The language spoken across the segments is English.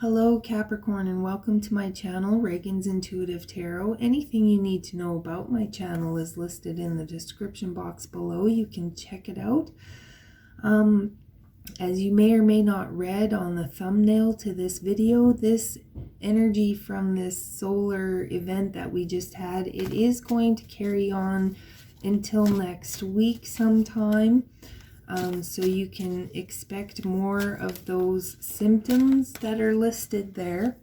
Hello Capricorn, and welcome to my channel, Ragean's Intuitive Tarot. Anything you need to know about my channel is listed in the description box below. You can check it out. As you may or may not read on the thumbnail to this video, this energy from this solar event that we just had, it is going to carry on until next week sometime. So you can expect more of those symptoms that are listed there.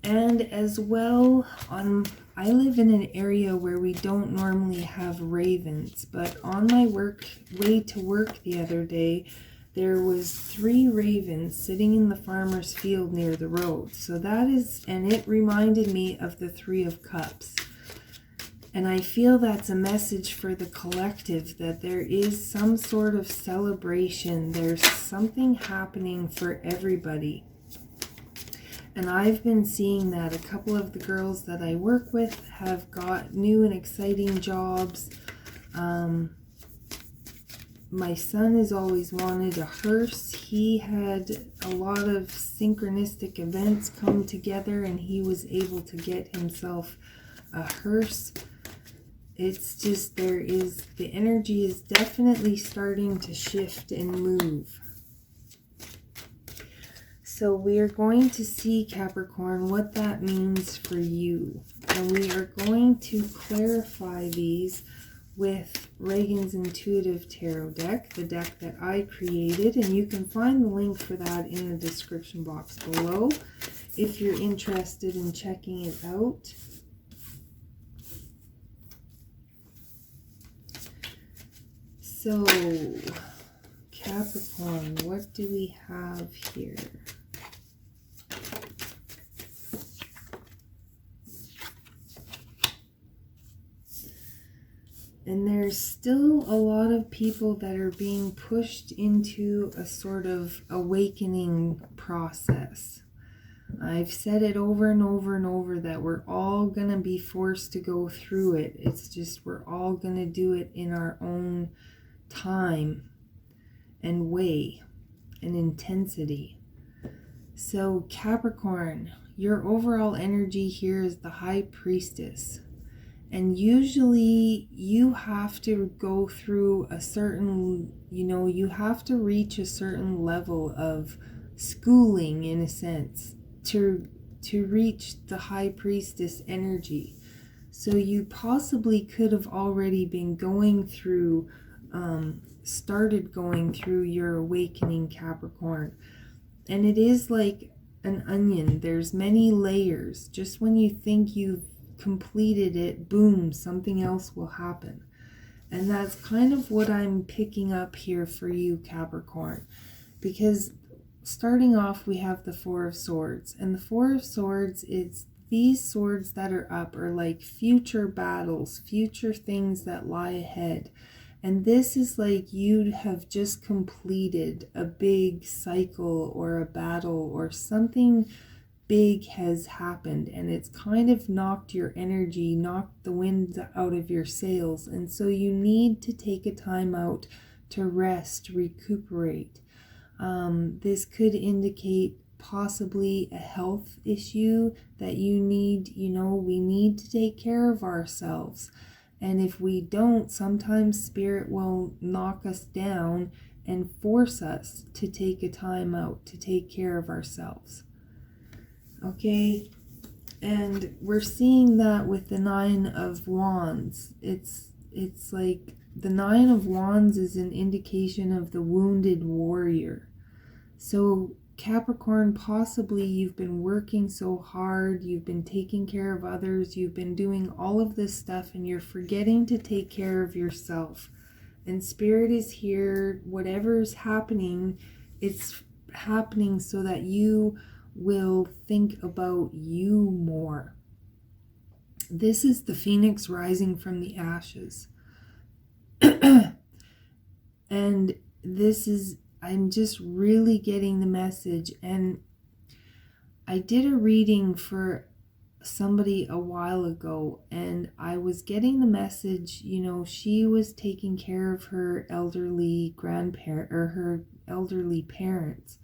And as well, I live in an area where we don't normally have ravens, but on my way to work the other day, there was 3 ravens sitting in the farmer's field near the road. So that is, and it reminded me of the 3 of Cups. And I feel that's a message for the collective, that there is some sort of celebration. There's something happening for everybody. And I've been seeing that a couple of the girls that I work with have got new and exciting jobs. My son has always wanted a hearse. He had a lot of synchronistic events come together and he was able to get himself a hearse. It's just, the energy is definitely starting to shift and move. So we are going to see, Capricorn, what that means for you. And we are going to clarify these with Ragean's Intuitive Tarot deck, the deck that I created. And you can find the link for that in the description box below if you're interested in checking it out. So, Capricorn, what do we have here? And there's still a lot of people that are being pushed into a sort of awakening process. I've said it over and over and over that we're all going to be forced to go through it. It's just we're all going to do it in our own time and way and intensity. So Capricorn, your overall energy here is the High Priestess. And usually you have to go through a certain, you have to reach a certain level of schooling, in a sense, to reach the High Priestess energy. So you possibly could have already been going through, started going through your awakening, Capricorn. And it is like an onion. There's many layers. Just when you think you've completed it, boom, something else will happen. And that's kind of what I'm picking up here for you, Capricorn. Because starting off, we have the 4 of Swords. And the 4 of Swords is these swords that are up are like future battles, future things that lie ahead. And this is like you have just completed a big cycle or a battle, or something big has happened, and it's kind of knocked your energy, knocked the wind out of your sails. And so you need to take a time out to rest, recuperate. This could indicate possibly a health issue that you need, we need to take care of ourselves. And if we don't, sometimes Spirit will knock us down and force us to take a time out to take care of ourselves. Okay? And we're seeing that with the 9 of Wands. It's like the 9 of Wands is an indication of the wounded warrior. So Capricorn, possibly you've been working so hard, you've been taking care of others, you've been doing all of this stuff, and you're forgetting to take care of yourself. And Spirit is here. Whatever's happening, it's happening so that you will think about you more. This is the phoenix rising from the ashes. And this is, I'm just really getting the message. And I did a reading for somebody a while ago, and I was getting the message, she was taking care of her elderly grandparent or her elderly parents.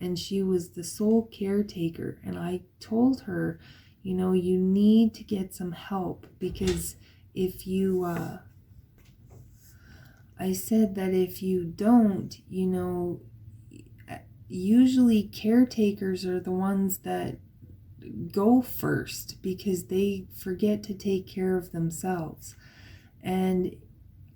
and she was the sole caretaker. And I told her, you know, you need to get some help, because if you, I said that if you don't, you know, usually caretakers are the ones that go first because they forget to take care of themselves. And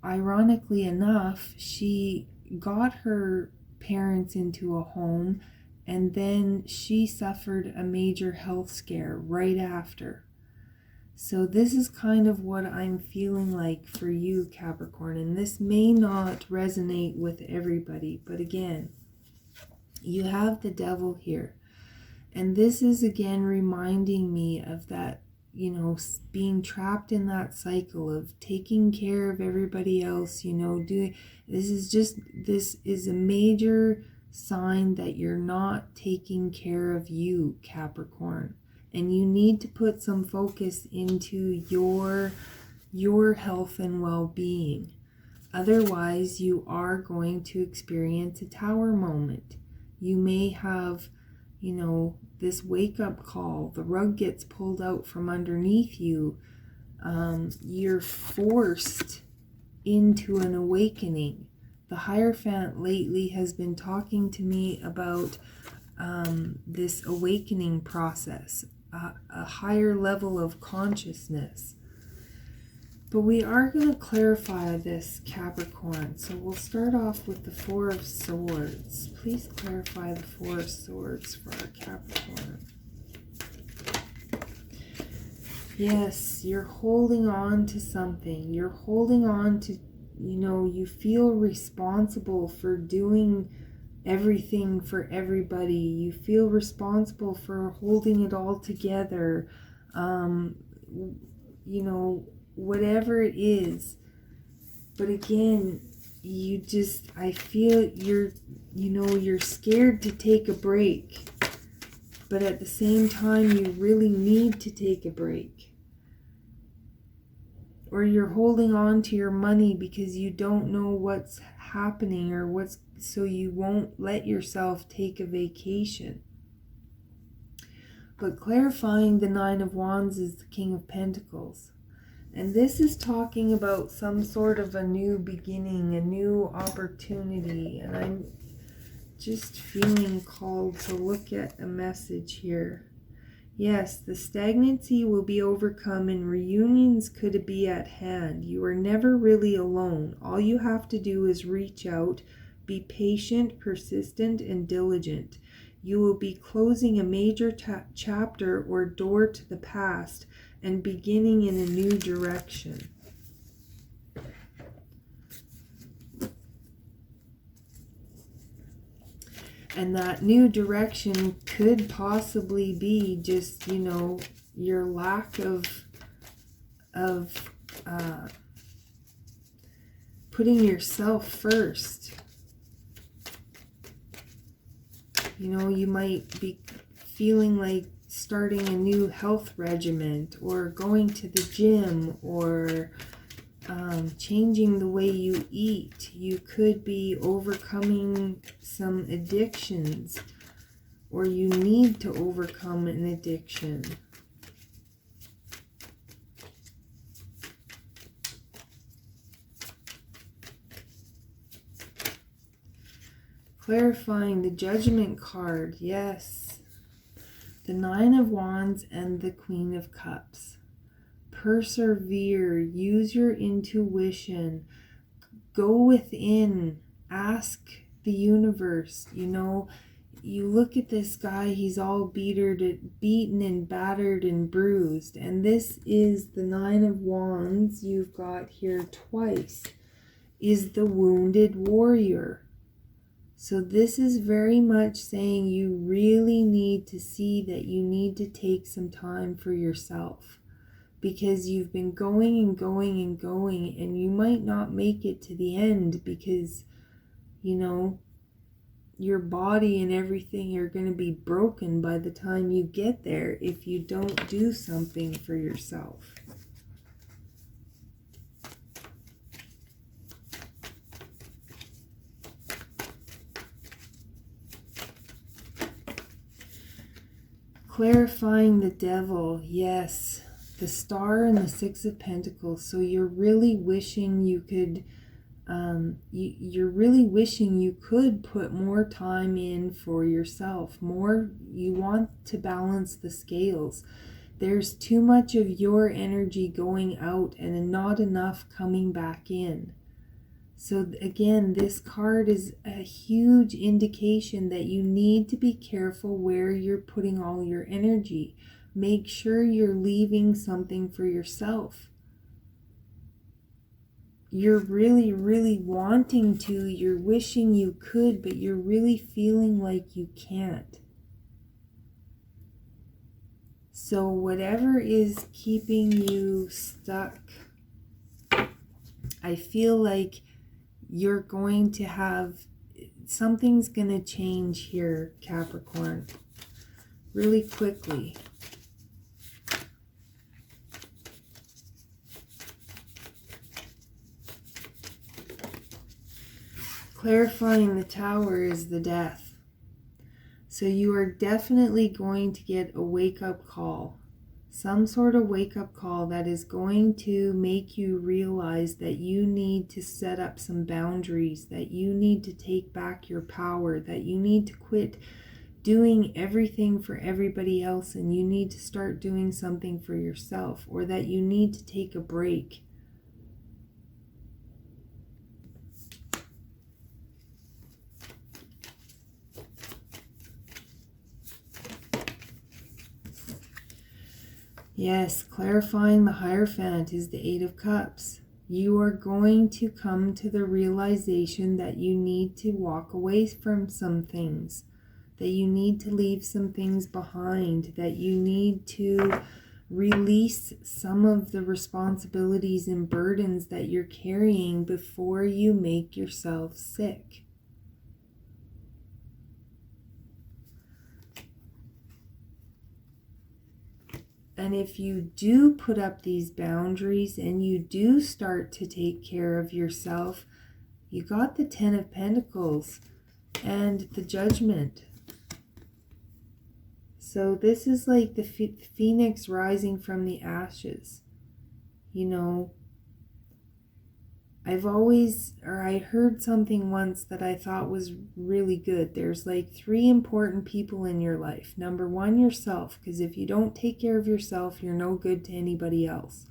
ironically enough, she got her parents into a home, and then she suffered a major health scare right after. So this is kind of what I'm feeling like for you, Capricorn, and this may not resonate with everybody, but again, you have the devil here. And this is again reminding me of that, you know, being trapped in that cycle of taking care of everybody else, you know, this is a major sign that you're not taking care of you, Capricorn. And you need to put some focus into your health and well-being. Otherwise, you are going to experience a tower moment. You may have, you know, this wake-up call. The rug gets pulled out from underneath you. You're forced into an awakening. The Hierophant lately has been talking to me about this awakening process, a higher level of consciousness. But we are going to clarify this, Capricorn. So we'll start off with the Four of Swords. Please clarify the Four of Swords for our Capricorn. Yes, you're holding on to something. You're holding on to, you know, you feel responsible for doing everything for everybody. You feel responsible for holding it all together. You know, whatever it is. But again, I feel you're scared to take a break, but at the same time you really need to take a break. Or you're holding on to your money because you don't know what's happening, or so you won't let yourself take a vacation. But clarifying the Nine of Wands is the King of Pentacles. And this is talking about some sort of a new beginning, a new opportunity. And I'm just feeling called to look at a message here. Yes, the stagnancy will be overcome and reunions could be at hand. You are never really alone. All you have to do is reach out, be patient, persistent, and diligent. You will be closing a major chapter or door to the past and beginning in a new direction. And that new direction could possibly be just, you know, your lack of putting yourself first. You know, you might be feeling like starting a new health regimen, or going to the gym, or changing the way you eat. You could be overcoming some addictions, or you need to overcome an addiction. Clarifying the Judgment card, yes. The Nine of Wands and the Queen of Cups. Persevere, use your intuition, go within, ask the universe. You know, you look at this guy, he's all beaten and battered and bruised. And this is the Nine of Wands you've got here twice, is the wounded warrior. So this is very much saying you really need to see that you need to take some time for yourself, because you've been going and going and going, and you might not make it to the end because, you know, your body and everything are going to be broken by the time you get there if you don't do something for yourself. Clarifying the devil, yes. The Star and the Six of Pentacles. So you're really wishing you could, you're really wishing you could put more time in for yourself. More, you want to balance the scales. There's too much of your energy going out and not enough coming back in. So again, this card is a huge indication that you need to be careful where you're putting all your energy. Make sure you're leaving something for yourself. You're really, really wanting to, you're wishing you could, but you're really feeling like you can't. So whatever is keeping you stuck, I feel like you're going to have, something's going to change here, Capricorn, really quickly. Clarifying the Tower is the Death. So you are definitely going to get a wake-up call. Some sort of wake-up call that is going to make you realize that you need to set up some boundaries, that you need to take back your power, that you need to quit doing everything for everybody else and you need to start doing something for yourself, or that you need to take a break. Yes, clarifying the Hierophant is the Eight of Cups. You are going to come to the realization that you need to walk away from some things, that you need to leave some things behind, that you need to release some of the responsibilities and burdens that you're carrying before you make yourself sick. And if you do put up these boundaries and you do start to take care of yourself, you got the Ten of Pentacles and the Judgment. So this is like the phoenix rising from the ashes. You know, I heard something once that I thought was really good. There's like 3 important people in your life. Number 1, yourself, because if you don't take care of yourself, you're no good to anybody else.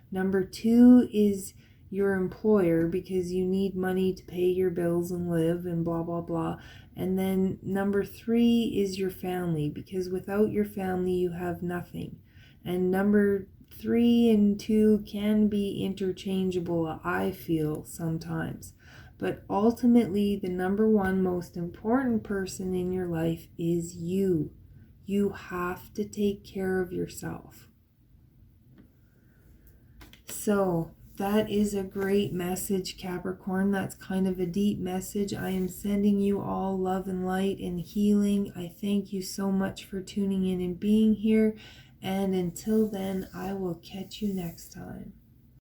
Number 2 is your employer, because you need money to pay your bills and live and blah, blah, blah. And then number 3 is your family, because without your family, you have nothing. And number 3 and 2 can be interchangeable, I feel, sometimes. But ultimately, the number 1 most important person in your life is you. You have to take care of yourself. So that is a great message, Capricorn. That's kind of a deep message. I am sending you all love and light and healing. I thank you so much for tuning in and being here. And until then, I will catch you next time.